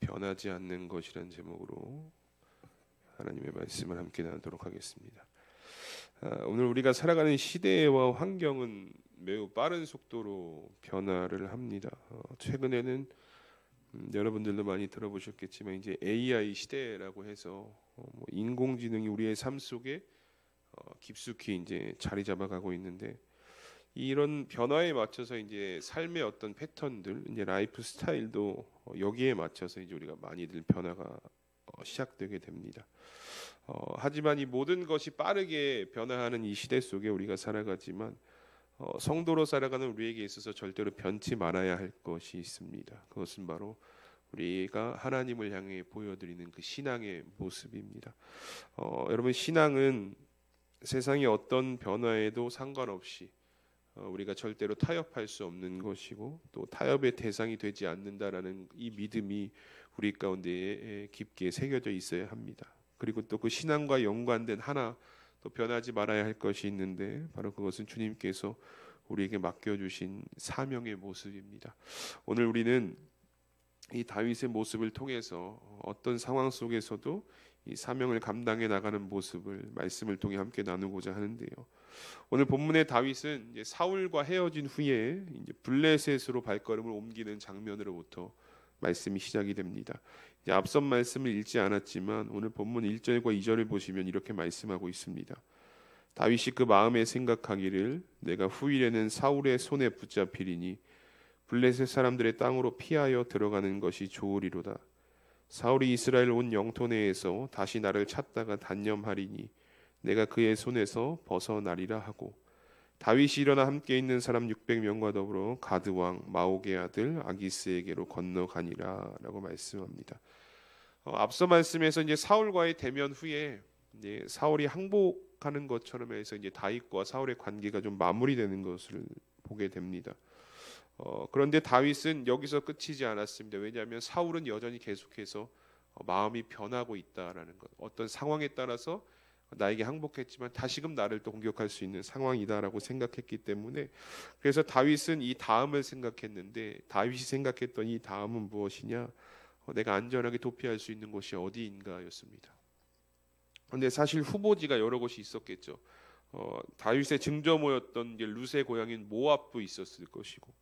변하지 않는 것이라는 제목으로 하나님의 말씀을 함께 나누도록 하겠습니다. 오늘 우리가 살아가는 시대와 환경은 매우 빠른 속도로 변화를 합니다. 최근에는 여러분들도 많이 들어보셨겠지만 이제 AI 시대라고 해서 인공지능이 우리의 삶 속에 깊숙이 이제 자리 잡아가고 있는데, 이런 변화에 맞춰서 이제 삶의 어떤 패턴들, 이제 라이프 스타일도 여기에 맞춰서 이제 우리가 많이들 변화가 시작되게 됩니다. 하지만 이 모든 것이 빠르게 변화하는 이 시대 속에 우리가 살아가지만 성도로 살아가는 우리에게 있어서 절대로 변치 말아야 할 것이 있습니다. 그것은 바로 우리가 하나님을 향해 보여드리는 그 신앙의 모습입니다. 여러분, 신앙은 세상의 어떤 변화에도 상관없이 우리가 절대로 타협할 수 없는 것이고, 또 타협의 대상이 되지 않는다라는 이 믿음이 우리 가운데 깊게 새겨져 있어야 합니다. 그리고 또 그 신앙과 연관된 하나 또 변하지 말아야 할 것이 있는데, 바로 그것은 주님께서 우리에게 맡겨주신 사명의 모습입니다. 오늘 우리는 이 다윗의 모습을 통해서 어떤 상황 속에서도 이 사명을 감당해 나가는 모습을 말씀을 통해 함께 나누고자 하는데요. 오늘 본문의 다윗은 이제 사울과 헤어진 후에 이제 블레셋으로 발걸음을 옮기는 장면으로부터 말씀이 시작이 됩니다. 이제 앞선 말씀을 읽지 않았지만 오늘 본문 1절과 2절을 보시면 이렇게 말씀하고 있습니다. 다윗이 그 마음에 생각하기를 내가 후일에는 사울의 손에 붙잡히리니 블레셋 사람들의 땅으로 피하여 들어가는 것이 좋으리로다. 사울이 이스라엘 온 영토 내에서 다시 나를 찾다가 단념하리니 내가 그의 손에서 벗어나리라 하고, 다윗이 일어나 함께 있는 사람 600명과 더불어 가드 왕 마옥의 아들 아기스에게로 건너가니라 라고 말씀합니다. 앞서 말씀에서 이제 사울과의 대면 후에 이제 사울이 항복하는 것처럼 해서 이제 다윗과 사울의 관계가 좀 마무리되는 것을 보게 됩니다. 그런데 다윗은 여기서 끝이지 않았습니다. 왜냐하면 사울은 여전히 계속해서 마음이 변하고 있다라는 것, 어떤 상황에 따라서 나에게 항복했지만 다시금 나를 또 공격할 수 있는 상황이다라고 생각했기 때문에, 그래서 다윗은 이 다음을 생각했는데, 다윗이 생각했던 이 다음은 무엇이냐, 내가 안전하게 도피할 수 있는 곳이 어디인가였습니다. 그런데 사실 후보지가 여러 곳이 있었겠죠. 다윗의 증조모였던 이제 룻의 고향인 모압도 있었을 것이고,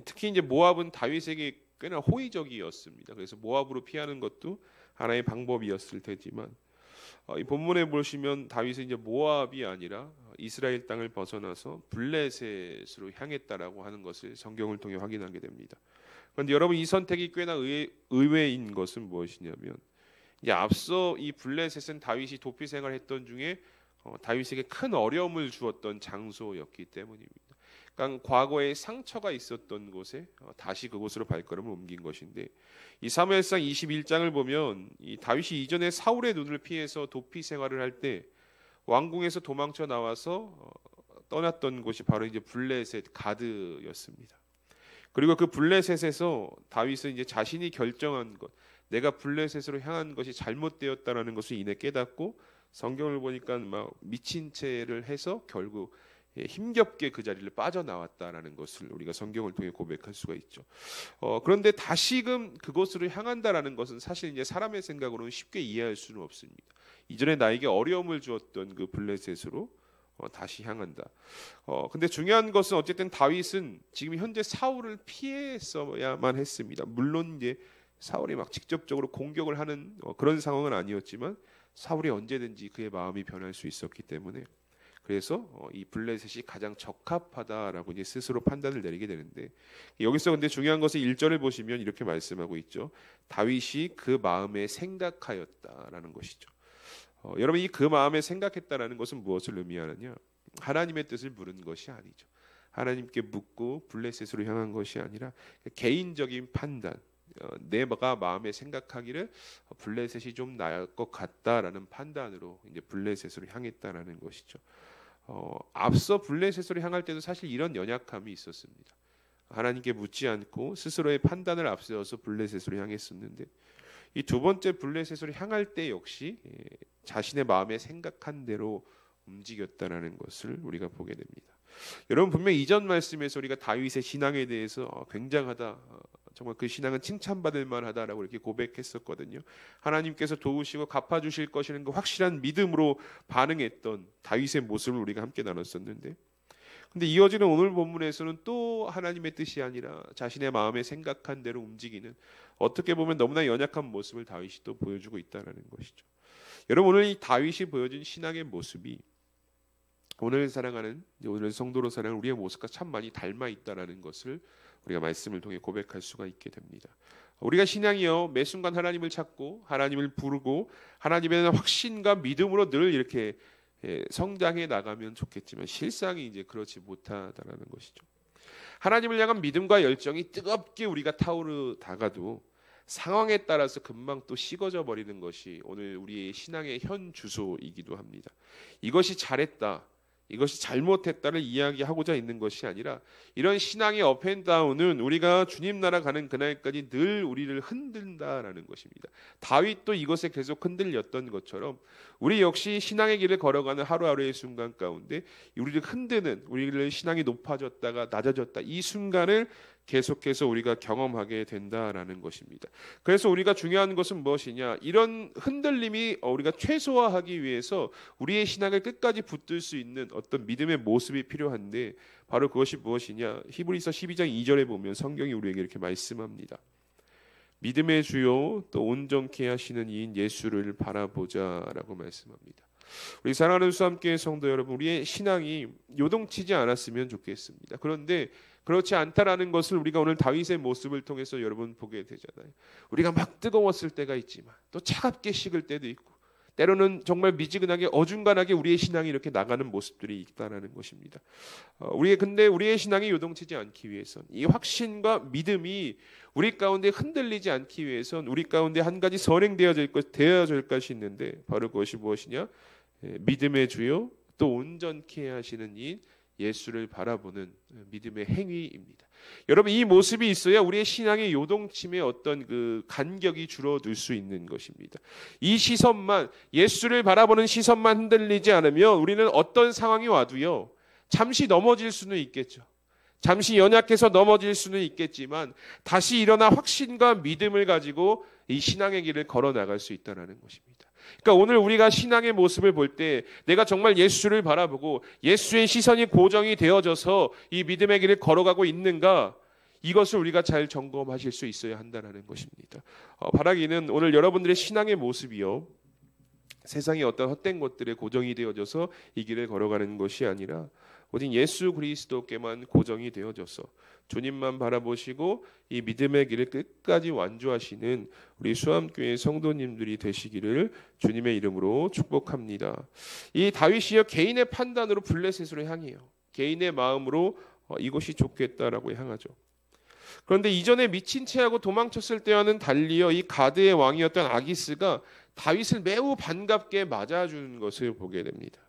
특히 이제 모압은 다윗에게 꽤나 호의적이었습니다. 그래서 모압으로 피하는 것도 하나의 방법이었을 테지만, 이 본문에 보시면 다윗은 이제 모압이 아니라 이스라엘 땅을 벗어나서 블레셋으로 향했다라고 하는 것을 성경을 통해 확인하게 됩니다. 그런데 여러분, 이 선택이 꽤나 의외인 것은 무엇이냐면, 이제 앞서 이 블레셋은 다윗이 도피 생활했던 중에 다윗에게 큰 어려움을 주었던 장소였기 때문입니다. 그러니까 과거에 상처가 있었던 곳에 다시 그곳으로 발걸음을 옮긴 것인데, 이 사무엘상 21장을 보면 이 다윗이 이전에 사울의 눈을 피해서 도피 생활을 할 때 왕궁에서 도망쳐 나와서 떠났던 곳이 바로 이제 블레셋 가드였습니다. 그리고 그 블레셋에서 다윗은 이제 자신이 결정한 것, 내가 블레셋으로 향한 것이 잘못되었다라는 것을 이내 깨닫고, 성경을 보니까 막 미친 채를 해서 결국 힘겹게 그 자리를 빠져나왔다라는 것을 우리가 성경을 통해 고백할 수가 있죠. 그런데 다시금 그곳으로 향한다라는 것은 사실 이제 사람의 생각으로는 쉽게 이해할 수는 없습니다. 이전에 나에게 어려움을 주었던 그 블레셋으로 다시 향한다. 근데 중요한 것은 어쨌든 다윗은 지금 현재 사울을 피했어야만 했습니다. 물론 이제 사울이 막 직접적으로 공격을 하는 그런 상황은 아니었지만 사울이 언제든지 그의 마음이 변할 수 있었기 때문에, 그래서 이 블레셋이 가장 적합하다라고 이제 스스로 판단을 내리게 되는데, 여기서 근데 중요한 것은 1절을 보시면 이렇게 말씀하고 있죠. 다윗이 그 마음에 생각하였다라는 것이죠. 여러분, 이 그 마음에 생각했다라는 것은 무엇을 의미하느냐? 하나님의 뜻을 물은 것이 아니죠. 하나님께 묻고 블레셋으로 향한 것이 아니라 개인적인 판단, 내가 마음에 생각하기를 블레셋이 좀 나을 것 같다라는 판단으로 이제 블레셋으로 향했다라는 것이죠. 앞서 블레셋으로 향할 때도 사실 이런 연약함이 있었습니다. 하나님께 묻지 않고 스스로의 판단을 앞세워서 블레셋으로 향했었는데, 이 두 번째 블레셋으로 향할 때 역시 자신의 마음에 생각한 대로 움직였다라는 것을 우리가 보게 됩니다. 여러분, 분명 이전 말씀에서 우리가 다윗의 신앙에 대해서 굉장하다, 정말 그 신앙은 칭찬받을 만하다라고 이렇게 고백했었거든요. 하나님께서 도우시고 갚아주실 것이라는 그 확실한 믿음으로 반응했던 다윗의 모습을 우리가 함께 나눴었는데, 근데 이어지는 오늘 본문에서는 또 하나님의 뜻이 아니라 자신의 마음에 생각한 대로 움직이는, 어떻게 보면 너무나 연약한 모습을 다윗이 또 보여주고 있다는 것이죠. 여러분, 오늘 이 다윗이 보여준 신앙의 모습이 오늘 성도로 사랑하는 우리의 모습과 참 많이 닮아 있다는 것을 우리가 말씀을 통해 고백할 수가 있게 됩니다. 우리가 신앙이요, 매 순간 하나님을 찾고 하나님을 부르고 하나님에 대한 확신과 믿음으로 늘 이렇게 성장해 나가면 좋겠지만 실상이 이제 그렇지 못하다라는 것이죠. 하나님을 향한 믿음과 열정이 뜨겁게 우리가 타오르다가도 상황에 따라서 금방 또 식어져 버리는 것이 오늘 우리의 신앙의 현 주소이기도 합니다. 이것이 잘했다, 이것이 잘못했다를 이야기하고자 있는 것이 아니라, 이런 신앙의 업앤다운은 우리가 주님 나라 가는 그날까지 늘 우리를 흔든다라는 것입니다. 다윗도 이것에 계속 흔들렸던 것처럼 우리 역시 신앙의 길을 걸어가는 하루하루의 순간 가운데 우리를 흔드는, 우리를 신앙이 높아졌다가 낮아졌다, 이 순간을 계속해서 우리가 경험하게 된다라는 것입니다. 그래서 우리가 중요한 것은 무엇이냐, 이런 흔들림이 우리가 최소화하기 위해서 우리의 신앙을 끝까지 붙들 수 있는 어떤 믿음의 모습이 필요한데, 바로 그것이 무엇이냐, 히브리서 12장 2절에 보면 성경이 우리에게 이렇게 말씀합니다. 믿음의 주요 또 온전케 하시는 이인 예수를 바라보자라고 말씀합니다. 우리 사랑하는 수함교회 성도 여러분, 우리의 신앙이 요동치지 않았으면 좋겠습니다. 그런데 그렇지 않다라는 것을 우리가 오늘 다윗의 모습을 통해서 여러분 보게 되잖아요. 우리가 막 뜨거웠을 때가 있지만 또 차갑게 식을 때도 있고, 때로는 정말 미지근하게 어중간하게 우리의 신앙이 이렇게 나가는 모습들이 있다는 것입니다. 근데 우리의 신앙이 요동치지 않기 위해선, 이 확신과 믿음이 우리 가운데 흔들리지 않기 위해선 우리 가운데 한 가지 선행되어질 것이 있는데, 바로 그것이 무엇이냐, 믿음의 주요 또 온전케 하시는 이 예수를 바라보는 믿음의 행위입니다. 여러분, 이 모습이 있어야 우리의 신앙의 요동침의 어떤 그 간격이 줄어들 수 있는 것입니다. 이 시선만, 예수를 바라보는 시선만 흔들리지 않으면 우리는 어떤 상황이 와도요, 잠시 넘어질 수는 있겠죠. 잠시 연약해서 넘어질 수는 있겠지만 다시 일어나 확신과 믿음을 가지고 이 신앙의 길을 걸어 나갈 수 있다는 것입니다. 그러니까 오늘 우리가 신앙의 모습을 볼 때 내가 정말 예수를 바라보고 예수의 시선이 고정이 되어져서 이 믿음의 길을 걸어가고 있는가, 이것을 우리가 잘 점검하실 수 있어야 한다는 것입니다. 바라기는 오늘 여러분들의 신앙의 모습이요, 세상의 어떤 헛된 것들에 고정이 되어져서 이 길을 걸어가는 것이 아니라 오직 예수 그리스도께만 고정이 되어져서 주님만 바라보시고 이 믿음의 길을 끝까지 완주하시는 우리 수암교회 성도님들이 되시기를 주님의 이름으로 축복합니다. 이 다윗이요, 개인의 판단으로 블레셋으로 향해요. 개인의 마음으로 이것이 좋겠다라고 향하죠. 그런데 이전에 미친 채하고 도망쳤을 때와는 달리요, 이 가드의 왕이었던 아기스가 다윗을 매우 반갑게 맞아주는 것을 보게 됩니다.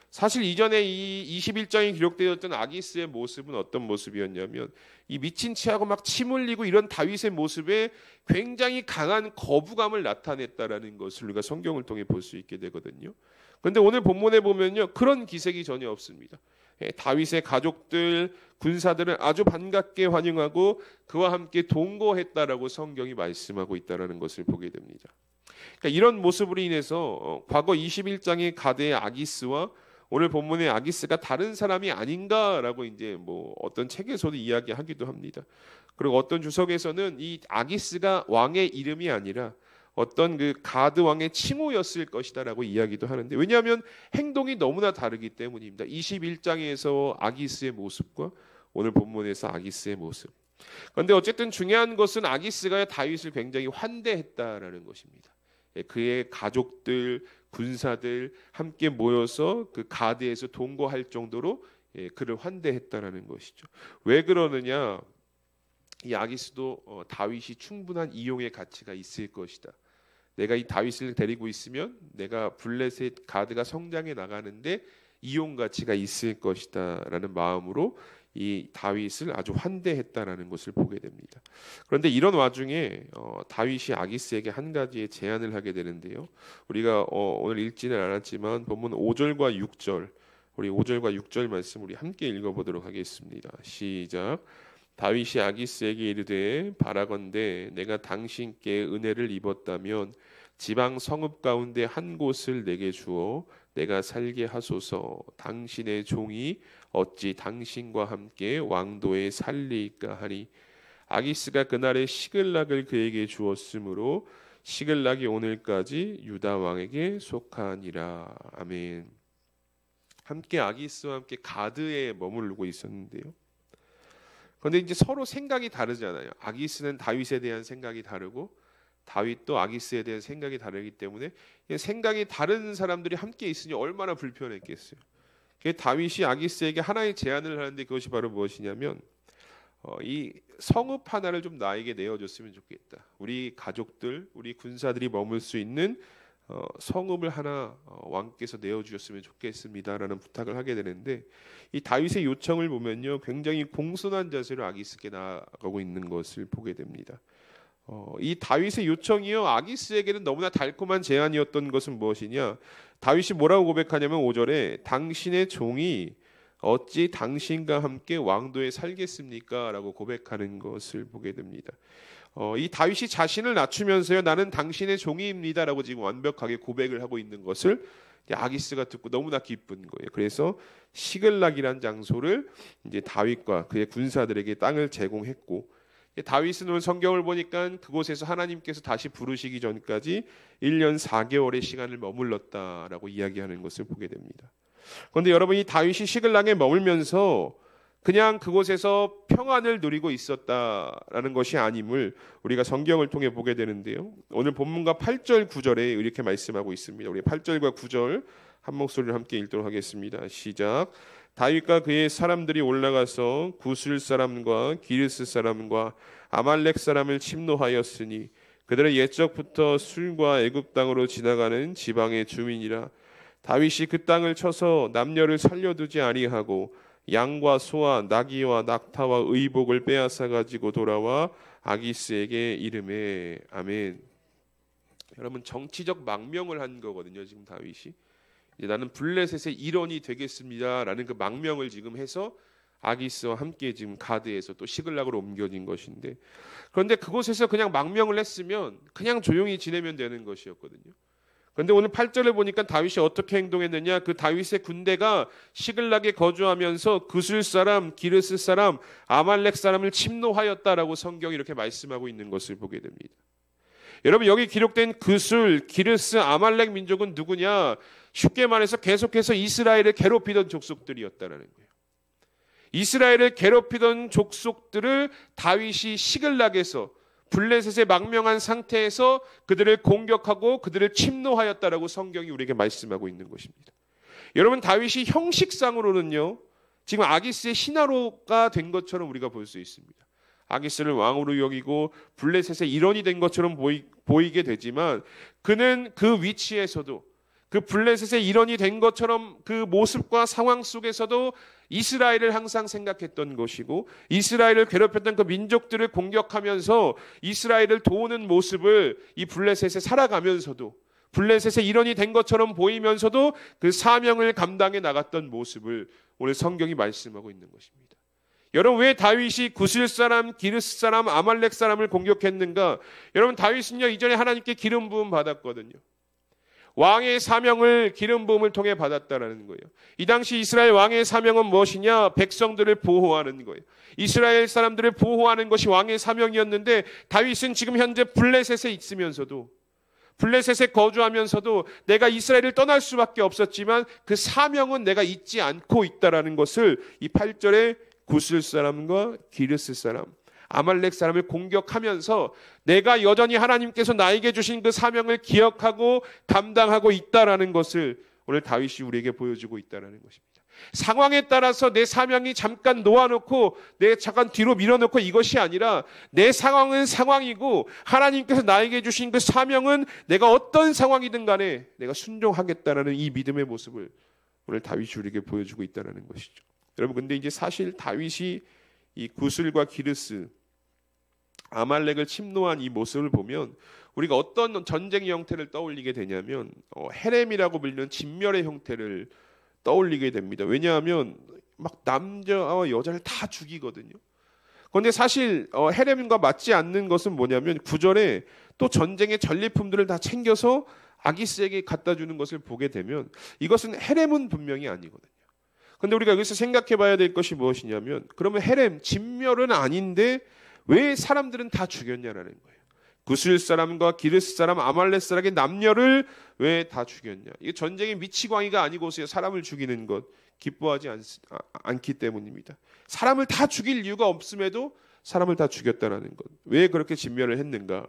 사실 이전에 이 21장에 기록되었던 아기스의 모습은 어떤 모습이었냐면, 이 미친 채하고 막 침 흘리고 이런 다윗의 모습에 굉장히 강한 거부감을 나타냈다라는 것을 우리가 성경을 통해 볼 수 있게 되거든요. 그런데 오늘 본문에 보면요, 그런 기색이 전혀 없습니다. 다윗의 가족들, 군사들을 아주 반갑게 환영하고 그와 함께 동거했다라고 성경이 말씀하고 있다라는 것을 보게 됩니다. 그러니까 이런 모습으로 인해서 과거 21장의 가드의 아기스와 오늘 본문의 아기스가 다른 사람이 아닌가라고 이제 뭐 어떤 책에서도 이야기하기도 합니다. 그리고 어떤 주석에서는 이 아기스가 왕의 이름이 아니라 어떤 그 가드 왕의 칭호였을 것이다라고 이야기도 하는데, 왜냐하면 행동이 너무나 다르기 때문입니다. 21장에서 아기스의 모습과 오늘 본문에서 아기스의 모습. 그런데 어쨌든 중요한 것은 아기스가 다윗을 굉장히 환대했다라는 것입니다. 그의 가족들, 군사들 함께 모여서 그 가드에서 동거할 정도로 그를 환대했다라는 것이죠. 왜 그러느냐? 이 아기스도 다윗이 충분한 이용의 가치가 있을 것이다. 내가 이 다윗을 데리고 있으면 내가 블레셋 가드가 성장해 나가는데 이용 가치가 있을 것이다라는 마음으로 이 다윗을 아주 환대했다라는 것을 보게 됩니다. 그런데 이런 와중에 다윗이 아기스에게 한 가지의 제안을 하게 되는데요. 우리가 오늘 읽지는 않았지만 본문 5절과 6절, 우리 5절과 6절 말씀 우리 함께 읽어보도록 하겠습니다. 시작. 다윗이 아기스에게 이르되 바라건대 내가 당신께 은혜를 입었다면 지방 성읍 가운데 한 곳을 내게 주어 내가 살게 하소서. 당신의 종이 어찌 당신과 함께 왕도에 살리이까 하니 아기스가 그날에 시글락을 그에게 주었으므로 시글락이 오늘까지 유다 왕에게 속하니라. 아멘. 함께 아기스와 함께 가드에 머무르고 있었는데요. 그런데 이제 서로 생각이 다르잖아요. 아기스는 다윗에 대한 생각이 다르고 다윗도 아기스에 대한 생각이 다르기 때문에 생각이 다른 사람들이 함께 있으니 얼마나 불편했겠어요. 다윗이 아기스에게 하나의 제안을 하는데 그것이 바로 무엇이냐면 이 성읍 하나를 좀 나에게 내어줬으면 좋겠다. 우리 가족들, 우리 군사들이 머물 수 있는 성읍을 하나 왕께서 내어주셨으면 좋겠습니다라는 부탁을 하게 되는데 이 다윗의 요청을 보면요, 굉장히 공손한 자세로 아기스에게 나아가고 있는 것을 보게 됩니다. 이 다윗의 요청이요, 아기스에게는 너무나 달콤한 제안이었던 것은 무엇이냐? 다윗이 뭐라고 고백하냐면 5절에 당신의 종이 어찌 당신과 함께 왕도에 살겠습니까? 라고 고백하는 것을 보게 됩니다. 이 다윗이 자신을 낮추면서요, 나는 당신의 종이입니다 라고 지금 완벽하게 고백을 하고 있는 것을 아기스가 듣고 너무나 기쁜 거예요. 그래서 시글락이란 장소를 이제 다윗과 그의 군사들에게 땅을 제공했고, 다윗은 오늘 성경을 보니까 그곳에서 하나님께서 다시 부르시기 전까지 1년 4개월의 시간을 머물렀다라고 이야기하는 것을 보게 됩니다. 그런데 여러분, 이 다윗이 시글락에 머물면서 그냥 그곳에서 평안을 누리고 있었다라는 것이 아님을 우리가 성경을 통해 보게 되는데요. 오늘 본문과 8절 9절에 이렇게 말씀하고 있습니다. 우리 8절과 9절 한 목소리로 함께 읽도록 하겠습니다. 시작. 다윗과 그의 사람들이 올라가서 구슬 사람과 기르스 사람과 아말렉 사람을 침노하였으니 그들의 옛적부터 술과 애굽 땅으로 지나가는 지방의 주민이라. 다윗이 그 땅을 쳐서 남녀를 살려두지 아니하고 양과 소와 나귀와 낙타와 의복을 빼앗아 가지고 돌아와 아기스에게 이르매. 아멘. 여러분, 정치적 망명을 한 거거든요. 지금 다윗이 이제 나는 블레셋의 일원이 되겠습니다라는 그 망명을 지금 해서 아기스와 함께 지금 가드에서 또 시글락으로 옮겨진 것인데, 그런데 그곳에서 그냥 망명을 했으면 그냥 조용히 지내면 되는 것이었거든요. 그런데 오늘 8절에 보니까 다윗이 어떻게 행동했느냐? 그 다윗의 군대가 시글락에 거주하면서 구슬 사람, 기르스 사람, 아말렉 사람을 침노하였다라고 성경이 이렇게 말씀하고 있는 것을 보게 됩니다. 여러분, 여기 기록된 구슬, 기르스, 아말렉 민족은 누구냐? 쉽게 말해서 계속해서 이스라엘을 괴롭히던 족속들이었다라는 거예요. 이스라엘을 괴롭히던 족속들을 다윗이 시글락에서 블레셋에 망명한 상태에서 그들을 공격하고 그들을 침노하였다라고 성경이 우리에게 말씀하고 있는 것입니다. 여러분, 다윗이 형식상으로는요, 지금 아기스의 신하로가 된 것처럼 우리가 볼 수 있습니다. 아기스를 왕으로 여기고 블레셋의 일원이 된 것처럼 보이게 되지만, 그는 그 위치에서도, 그 블레셋의 일원이 된 것처럼 그 모습과 상황 속에서도 이스라엘을 항상 생각했던 것이고, 이스라엘을 괴롭혔던 그 민족들을 공격하면서 이스라엘을 도우는 모습을 이 블레셋에 살아가면서도, 블레셋의 일원이 된 것처럼 보이면서도 그 사명을 감당해 나갔던 모습을 오늘 성경이 말씀하고 있는 것입니다. 여러분, 왜 다윗이 구슬 사람, 기르스 사람, 아말렉 사람을 공격했는가? 여러분, 다윗은요, 이전에 하나님께 기름 부음 받았거든요. 왕의 사명을 기름 부음을 통해 받았다라는 거예요. 이 당시 이스라엘 왕의 사명은 무엇이냐? 백성들을 보호하는 거예요. 이스라엘 사람들을 보호하는 것이 왕의 사명이었는데, 다윗은 지금 현재 블레셋에 있으면서도, 블레셋에 거주하면서도 내가 이스라엘을 떠날 수밖에 없었지만 그 사명은 내가 잊지 않고 있다라는 것을 이 8절에 구슬 사람과 기르스 사람, 아말렉 사람을 공격하면서 내가 여전히 하나님께서 나에게 주신 그 사명을 기억하고 감당하고 있다라는 것을 오늘 다윗이 우리에게 보여주고 있다라는 것입니다. 상황에 따라서 내 사명이 잠깐 놓아놓고 내 잠깐 뒤로 밀어놓고 이것이 아니라, 내 상황은 상황이고 하나님께서 나에게 주신 그 사명은 내가 어떤 상황이든 간에 내가 순종하겠다라는 이 믿음의 모습을 오늘 다윗이 우리에게 보여주고 있다는 것이죠. 여러분, 근데 이제 사실 다윗이 이 구슬과 기르스, 아말렉을 침노한 이 모습을 보면 우리가 어떤 전쟁의 형태를 떠올리게 되냐면 헤렘이라고 불리는 진멸의 형태를 떠올리게 됩니다. 왜냐하면 막 남자와 여자를 다 죽이거든요. 그런데 사실 헤렘과 맞지 않는 것은 뭐냐면 9절에 또 전쟁의 전리품들을 다 챙겨서 아기스에게 갖다 주는 것을 보게 되면 이것은 헤렘은 분명히 아니거든요. 그런데 우리가 여기서 생각해 봐야 될 것이 무엇이냐면 그러면 헤렘, 진멸은 아닌데 왜 사람들은 다 죽였냐라는 거예요. 구슬 사람과 기르스 사람, 아말렉 사람의 남녀를 왜 다 죽였냐. 이게 전쟁의 미치광이가 아니고서야 사람을 죽이는 것 기뻐하지 않기 때문입니다. 사람을 다 죽일 이유가 없음에도 사람을 다 죽였다는 것. 왜 그렇게 진멸을 했는가?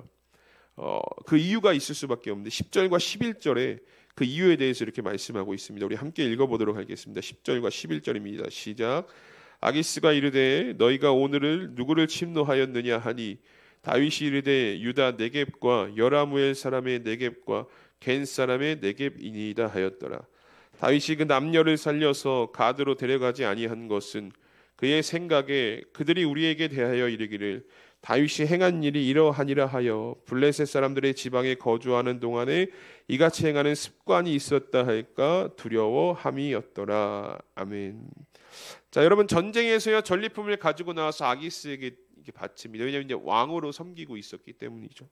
그 이유가 있을 수밖에 없는데 10절과 11절에 그 이유에 대해서 이렇게 말씀하고 있습니다. 우리 함께 읽어보도록 하겠습니다. 10절과 11절입니다. 시작. 아기스가 이르되 너희가 오늘을 누구를 침노하였느냐 하니 다윗이 이르되 유다 네겝과 여라무엘 사람의 네겝과 겐 사람의 네겝이니이다 하였더라. 다윗이 그 남녀를 살려서 가드로 데려가지 아니한 것은 그의 생각에 그들이 우리에게 대하여 이르기를 다윗이 행한 일이 이러하니라 하여 블레셋 사람들의 지방에 거주하는 동안에 이같이 행하는 습관이 있었다 할까 두려워함이었더라. 아멘. 자, 여러분 전쟁에서야 전리품을 가지고 나와서 아기스에게 바칩니다. 왜냐하면 이제 왕으로 섬기고 있었기 때문이죠.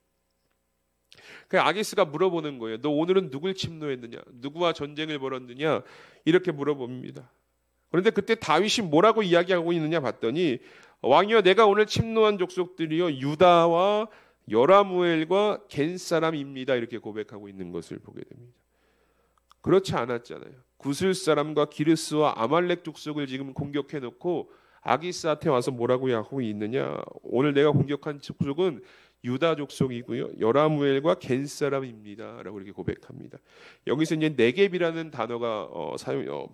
그 아기스가 물어보는 거예요. 너 오늘은 누굴 침노했느냐? 누구와 전쟁을 벌였느냐? 이렇게 물어봅니다. 그런데 그때 다윗이 뭐라고 이야기하고 있느냐 봤더니 왕이여 내가 오늘 침노한 족속들이여 유다와 여라무엘과 겐 사람입니다. 이렇게 고백하고 있는 것을 보게 됩니다. 그렇지 않았잖아요. 구슬 사람과 기르스와 아말렉 족속을 지금 공격해 놓고 아기스한테 와서 뭐라고 하고 있느냐. 오늘 내가 공격한 족속은 유다 족속이고요. 여라무엘과 겐 사람입니다. 라고 이렇게 고백합니다. 여기서 이제 네겝이라는 단어가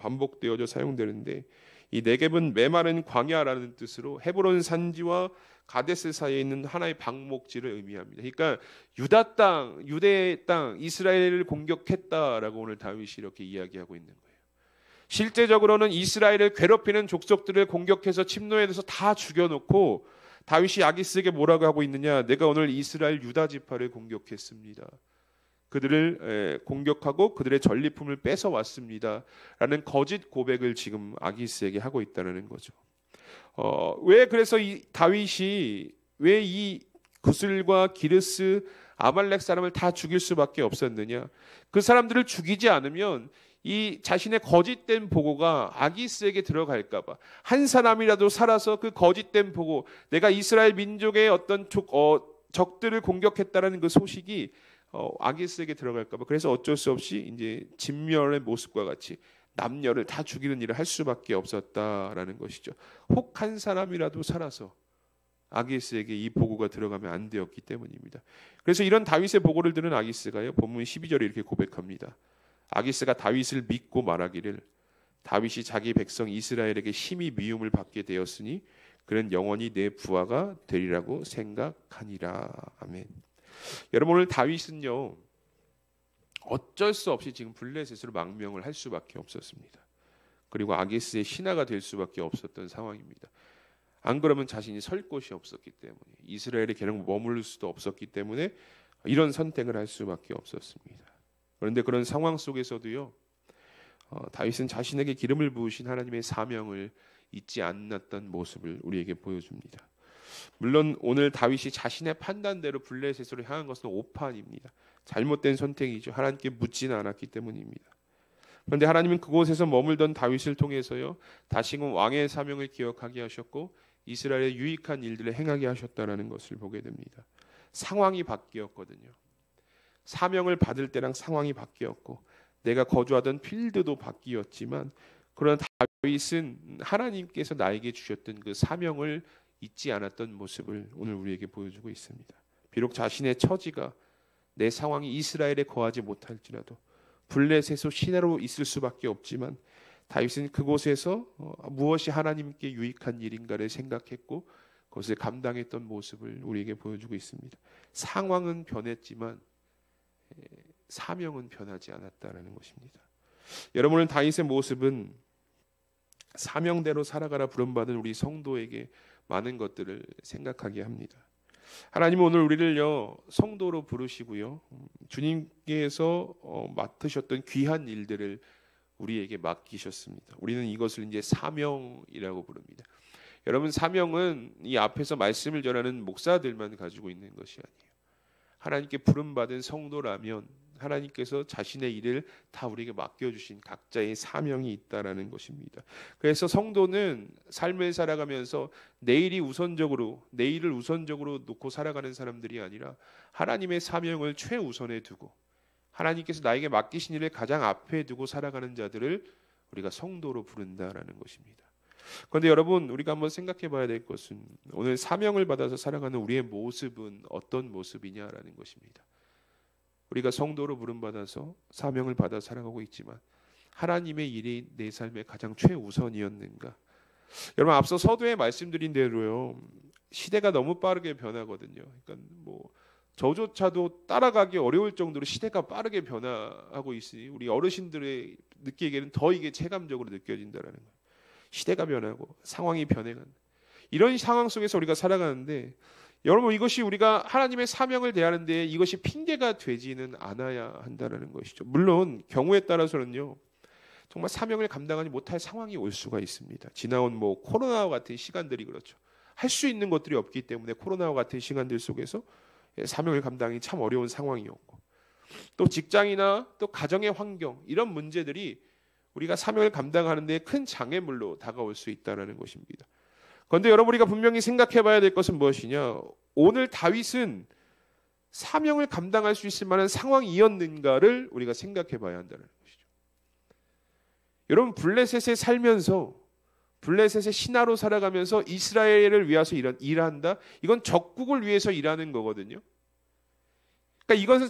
반복되어져 사용되는데 이 네겝은 메마른 광야라는 뜻으로 헤브론 산지와 가데스 사이에 있는 하나의 방목지를 의미합니다. 그러니까 유다 땅, 유대의 땅, 이스라엘을 공격했다라고 오늘 다윗이 이렇게 이야기하고 있는 거예요. 실제적으로는 이스라엘을 괴롭히는 족속들을 공격해서 침노해서 다 죽여놓고 다윗이 아기스에게 뭐라고 하고 있느냐? 내가 오늘 이스라엘 유다 지파를 공격했습니다. 그들을 공격하고 그들의 전리품을 뺏어 왔습니다. 라는 거짓 고백을 지금 아기스에게 하고 있다는 거죠. 왜 그래서 이 다윗이 왜 이 구슬과 기르스 아말렉 사람을 다 죽일 수밖에 없었느냐? 그 사람들을 죽이지 않으면 이 자신의 거짓된 보고가 아기스에게 들어갈까봐 한 사람이라도 살아서 그 거짓된 보고 내가 이스라엘 민족의 어떤 적들을 공격했다라는 그 소식이 아기스에게 들어갈까봐 그래서 어쩔 수 없이 이제 진멸의 모습과 같이 남녀를 다 죽이는 일을 할 수밖에 없었다라는 것이죠. 혹 한 사람이라도 살아서 아기스에게 이 보고가 들어가면 안 되었기 때문입니다. 그래서 이런 다윗의 보고를 들은 아기스가요. 본문 12절에 이렇게 고백합니다. 아기스가 다윗을 믿고 말하기를 다윗이 자기 백성 이스라엘에게 심히 미움을 받게 되었으니 그는 영원히 내 부하가 되리라고 생각하니라. 아멘. 여러분 오늘 다윗은요. 어쩔 수 없이 지금 블레셋으로 망명을 할 수밖에 없었습니다. 그리고 아기스의 신하가 될 수밖에 없었던 상황입니다. 안 그러면 자신이 설 곳이 없었기 때문에 이스라엘에 계속 머무를 수도 없었기 때문에 이런 선택을 할 수밖에 없었습니다. 그런데 그런 상황 속에서도요. 다윗은 자신에게 기름을 부으신 하나님의 사명을 잊지 않았던 모습을 우리에게 보여줍니다. 물론 오늘 다윗이 자신의 판단대로 블레셋으로 향한 것은 오판입니다. 잘못된 선택이죠. 하나님께 묻지는 않았기 때문입니다. 그런데 하나님은 그곳에서 머물던 다윗을 통해서요. 다시금 왕의 사명을 기억하게 하셨고 이스라엘의 유익한 일들을 행하게 하셨다는 것을 보게 됩니다. 상황이 바뀌었거든요. 사명을 받을 때랑 상황이 바뀌었고 내가 거주하던 필드도 바뀌었지만 그러나 다윗은 하나님께서 나에게 주셨던 그 사명을 잊지 않았던 모습을 오늘 우리에게 보여주고 있습니다. 비록 자신의 처지가 내 상황이 이스라엘에 거하지 못할지라도 블레셋에서 신하로 있을 수밖에 없지만 다윗은 그곳에서 무엇이 하나님께 유익한 일인가를 생각했고 그것을 감당했던 모습을 우리에게 보여주고 있습니다. 상황은 변했지만 사명은 변하지 않았다라는 것입니다. 여러분은 다윗의 모습은 사명대로 살아가라 부름받은 우리 성도에게 많은 것들을 생각하게 합니다. 하나님은 오늘 우리를요 성도로 부르시고요 주님께서 맡으셨던 귀한 일들을 우리에게 맡기셨습니다. 우리는 이것을 이제 사명이라고 부릅니다. 여러분, 사명은 이 앞에서 말씀을 전하는 목사들만 가지고 있는 것이 아니에요. 하나님께 부름받은 성도라면 하나님께서 자신의 일을 다 우리에게 맡겨주신 각자의 사명이 있다라는 것입니다. 그래서 성도는 삶을 살아가면서 내일을 우선적으로 놓고 살아가는 사람들이 아니라 하나님의 사명을 최우선에 두고 하나님께서 나에게 맡기신 일을 가장 앞에 두고 살아가는 자들을 우리가 성도로 부른다라는 것입니다. 그런데 여러분, 우리가 한번 생각해 봐야 될 것은 오늘 사명을 받아서 살아가는 우리의 모습은 어떤 모습이냐라는 것입니다. 우리가 성도로 부름받아서 사명을 받아 살아가고 있지만 하나님의 일이 내 삶의 가장 최우선이었는가? 여러분, 앞서 서두에 말씀드린 대로요, 시대가 너무 빠르게 변하거든요. 그러니까 뭐 저조차도 따라가기 어려울 정도로 시대가 빠르게 변화하고 있으니 우리 어르신들의 느끼기에는 더 이게 체감적으로 느껴진다라는 거예요. 시대가 변하고 상황이 변해가는 이런 상황 속에서 우리가 살아가는데, 여러분, 이것이 우리가 하나님의 사명을 대하는데 이것이 핑계가 되지는 않아야 한다는 것이죠. 물론 경우에 따라서는요, 정말 사명을 감당하지 못할 상황이 올 수가 있습니다. 지나온 뭐 코로나와 같은 시간들이 그렇죠. 할 수 있는 것들이 없기 때문에 코로나와 같은 시간들 속에서 사명을 감당이 참 어려운 상황이었고, 또 직장이나 또 가정의 환경, 이런 문제들이 우리가 사명을 감당하는 데 큰 장애물로 다가올 수 있다는 것입니다. 그런데 여러분, 우리가 분명히 생각해 봐야 될 것은 무엇이냐? 오늘 다윗은 사명을 감당할 수 있을 만한 상황이었는가를 우리가 생각해 봐야 한다는 것이죠. 여러분, 블레셋에 살면서, 블레셋의 신하로 살아가면서 이스라엘을 위해서 일한다? 이건 적국을 위해서 일하는 거거든요. 그러니까 이것은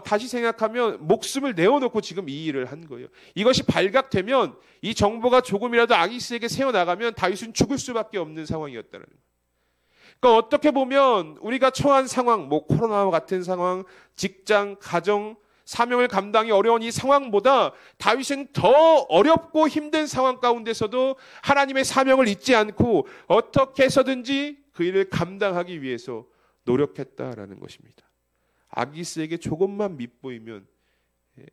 다시 생각하면 목숨을 내어놓고 지금 이 일을 한 거예요. 이것이 발각되면, 이 정보가 조금이라도 아기스에게 새어나가면 다윗은 죽을 수밖에 없는 상황이었다는 거예요. 그러니까 어떻게 보면 우리가 처한 상황, 뭐 코로나와 같은 상황, 직장, 가정, 사명을 감당이 어려운 이 상황보다 다윗은 더 어렵고 힘든 상황 가운데서도 하나님의 사명을 잊지 않고 어떻게 해서든지 그 일을 감당하기 위해서 노력했다라는 것입니다. 아기스에게 조금만 밉보이면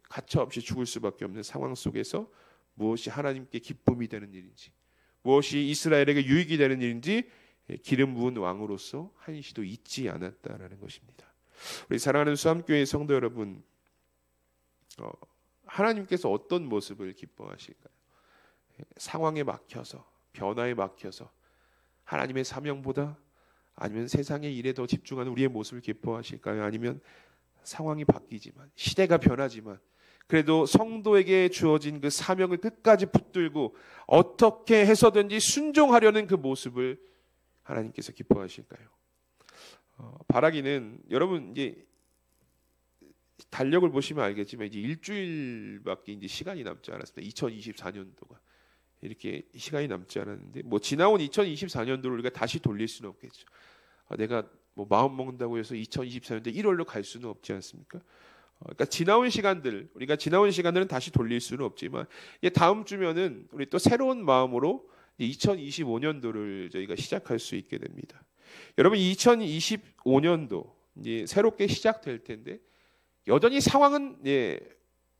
가차없이 죽을 수밖에 없는 상황 속에서 무엇이 하나님께 기쁨이 되는 일인지, 무엇이 이스라엘에게 유익이 되는 일인지 기름 부은 왕으로서 한시도 잊지 않았다라는 것입니다. 우리 사랑하는 수암교회 성도 여러분, 하나님께서 어떤 모습을 기뻐하실까요? 상황에 막혀서, 변화에 막혀서 하나님의 사명보다, 아니면 세상의 일에 더 집중하는 우리의 모습을 기뻐하실까요? 아니면 상황이 바뀌지만, 시대가 변하지만 그래도 성도에게 주어진 그 사명을 끝까지 붙들고 어떻게 해서든지 순종하려는 그 모습을 하나님께서 기뻐하실까요? 바라기는, 여러분, 이제 달력을 보시면 알겠지만 이제 일주일밖에 이제 시간이 남지 않았습니다. 2024년도가 이렇게 시간이 남지 않았는데, 뭐 지나온 2024년도를 우리가 다시 돌릴 수는 없겠죠. 내가 뭐 마음 먹는다고 해서 2024년도 1월로 갈 수는 없지 않습니까? 그러니까 우리가 지나온 시간들은 다시 돌릴 수는 없지만, 다음 주면은 우리 또 새로운 마음으로 2025년도를 저희가 시작할 수 있게 됩니다. 여러분, 2025년도 이제 새롭게 시작될 텐데 여전히 상황은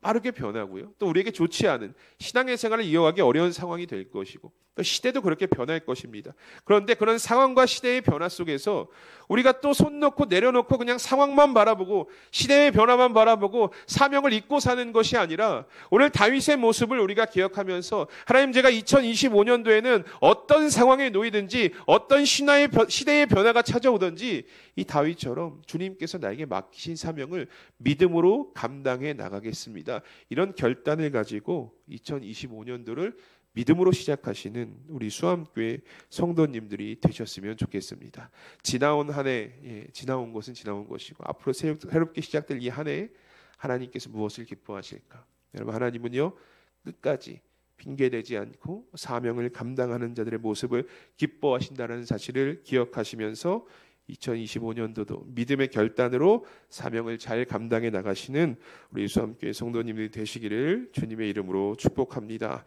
빠르게 변하고요. 또 우리에게 좋지 않은 신앙의 생활을 이어가기 어려운 상황이 될 것이고, 또 시대도 그렇게 변할 것입니다. 그런데 그런 상황과 시대의 변화 속에서 우리가 또 손 놓고 내려놓고 그냥 상황만 바라보고 시대의 변화만 바라보고 사명을 잊고 사는 것이 아니라, 오늘 다윗의 모습을 우리가 기억하면서 하나님, 제가 2025년도에는 어떤 상황에 놓이든지 어떤 시대의 변화가 찾아오든지 이 다윗처럼 주님께서 나에게 맡기신 사명을 믿음으로 감당해 나가겠습니다. 이런 결단을 가지고 2025년도를 믿음으로 시작하시는 우리 수암교회 성도님들이 되셨으면 좋겠습니다. 지나온 한 해, 지나온 것은 지나온 것이고 앞으로 새롭게 시작될 이 한 해에 하나님께서 무엇을 기뻐하실까? 여러분, 하나님은요, 끝까지 핑계대지 않고 사명을 감당하는 자들의 모습을 기뻐하신다는 사실을 기억하시면서 2025년도도 믿음의 결단으로 사명을 잘 감당해 나가시는 우리 수암교회 성도님들이 되시기를 주님의 이름으로 축복합니다.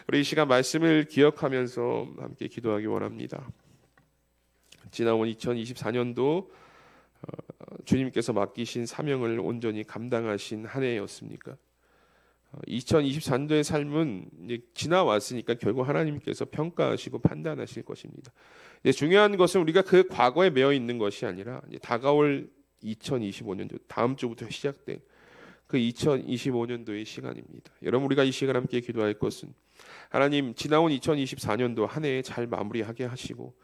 우리 이 시간 말씀을 기억하면서 함께 기도하기 원합니다. 지나온 2024년도 주님께서 맡기신 사명을 온전히 감당하신 한 해였습니까? 2024년도의 삶은 이제 지나왔으니까 결국 하나님께서 평가하시고 판단하실 것입니다. 이제 중요한 것은 우리가 그 과거에 매여 있는 것이 아니라 이제 다가올 2025년도 다음 주부터 시작된 그 2025년도의 시간입니다. 여러분, 우리가 이 시간 함께 기도할 것은 하나님, 지나온 2024년도 한 해 잘 마무리하게 하시고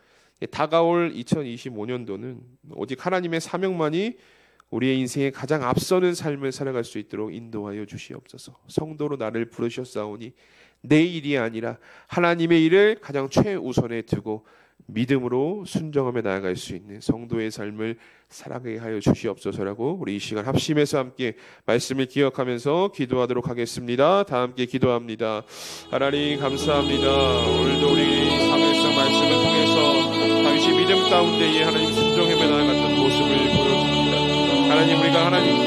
다가올 2025년도는 오직 하나님의 사명만이 우리의 인생에 가장 앞서는 삶을 살아갈 수 있도록 인도하여 주시옵소서. 성도로 나를 부르셨사오니 내 일이 아니라 하나님의 일을 가장 최우선에 두고 믿음으로 순종하며 나아갈 수 있는 성도의 삶을 살아가게 하여 주시옵소서라고 우리 이 시간 합심해서 함께 말씀을 기억하면서 기도하도록 하겠습니다. 다 함께 기도합니다. 하나님 감사합니다. 오늘도 우리 사무엘상 말씀을 통해서 다윗이 믿음 가운데에 하나님 순종하며 나아갔던 모습을 보여줍니다. 하나님, 우리가 하나님께